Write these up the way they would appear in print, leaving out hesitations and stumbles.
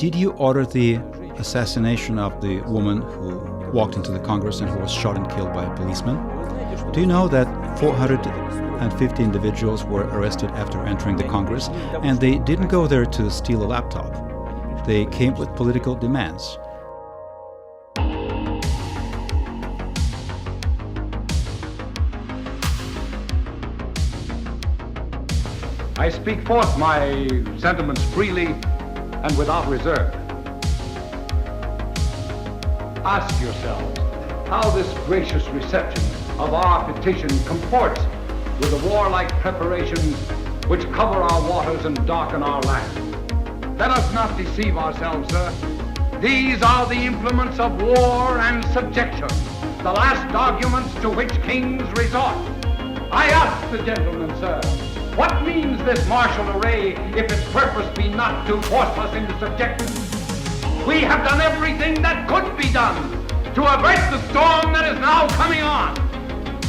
Did you order the assassination of the woman who walked into the Congress and who was shot and killed by a policeman? Do you know that 450 individuals were arrested after entering the Congress, and they didn't go there to steal a laptop. They came with political demands. I speak forth my sentiments freely and without reserve. Ask yourselves how this gracious reception of our petition comports with the warlike preparations which cover our waters and darken our land. Let us not deceive ourselves, sir. These are the implements of war and subjection, the last arguments to which kings resort. I ask the gentlemen, sir, what means this martial array if its purpose be not to force us into subjection? We have done everything that could be done to avert the storm that is now coming on.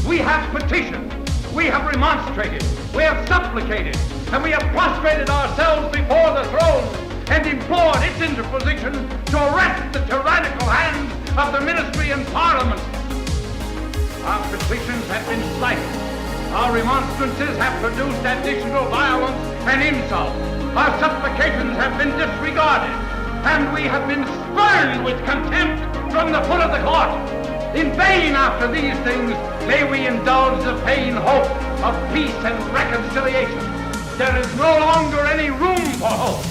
We have petitioned, we have remonstrated, we have supplicated, and we have prostrated ourselves before the throne and implored its interposition to arrest the tyrannical hands of the ministry and parliament. Our petitions have been slighted. Our remonstrances have produced additional violence and insult. Our supplications have been disregarded, and we have been spurned with contempt from the foot of the court. In vain after these things may we indulge the vain hope of peace and reconciliation. There is no longer any room for hope.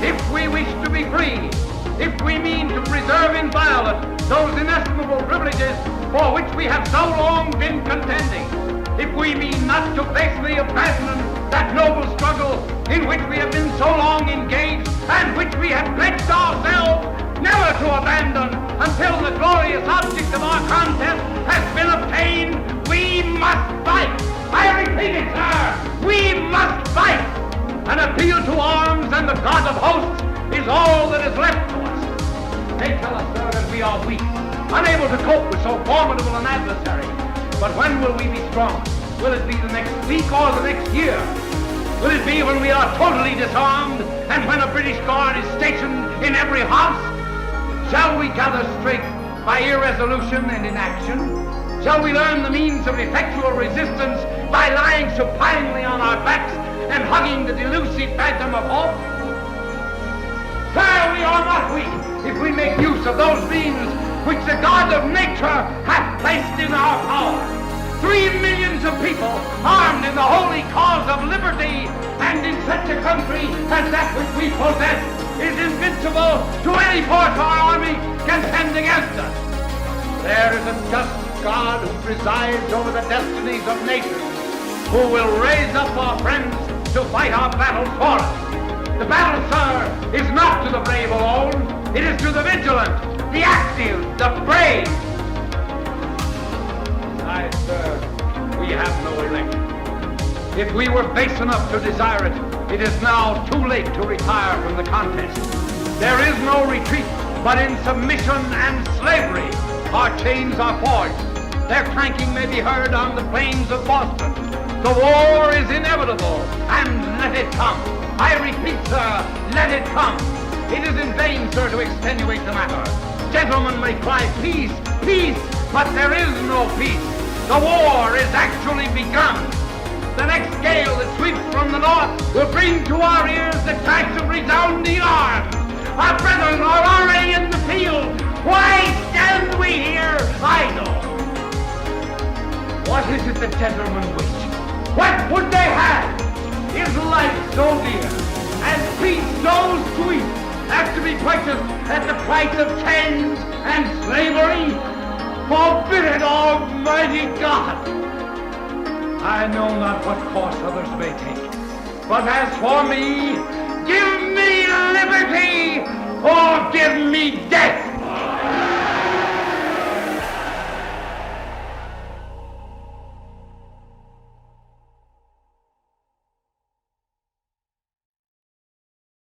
If we wish to be free, if we mean to preserve inviolate those inestimable privileges for which we have so long been contending, if we mean not to basely abandon that noble struggle in which we have been so long engaged and which we have pledged ourselves never to abandon until the glorious object of our contest has been obtained, we must fight. I repeat it, sir, we must fight. An appeal to arms and the God of hosts is all that is left to us. They tell us, sir, that we are weak, unable to cope with so formidable an adversary. But when will we be strong? Will it be the next week or the next year? Will it be when we are totally disarmed and when a British Guard is stationed in every house? Shall we gather strength by irresolution and inaction? Shall we learn the means of effectual resistance by lying supinely on our backs and hugging the delusive phantom of hope? Sir, we are not weak if we make use of those means which the God of nature hath placed in our power. 3 millions of people armed in the holy cause of liberty, and in such a country as that which we possess is invincible to any force our army can send against us. There is a just God who presides over the destinies of nations, who will raise up our friends to fight our battles for us. The battle, sir, is not to the brave alone, it is to the vigilant, the active, the brave. Besides, sir, we have no election. If we were base enough to desire it, it is now too late to retire from the contest. There is no retreat, but in submission and slavery our chains are forged. Their clanking may be heard on the plains of Boston. The war is inevitable, and let it come. I repeat, sir, let it come. It is in vain, sir, to extenuate the matter. Gentlemen may cry peace, peace, but there is no peace. The war is actually begun. The next gale that sweeps from the north will bring to our ears the crash of resounding arms. Our brethren are already in the field. Why stand we here idle? What is it the gentlemen wish? What would they have? Is life so dear and peace so sweet as to be purchased at the price of chains and slavery? Forbid it, Almighty God! I know not what course others may take, but as for me, give me liberty or give me death!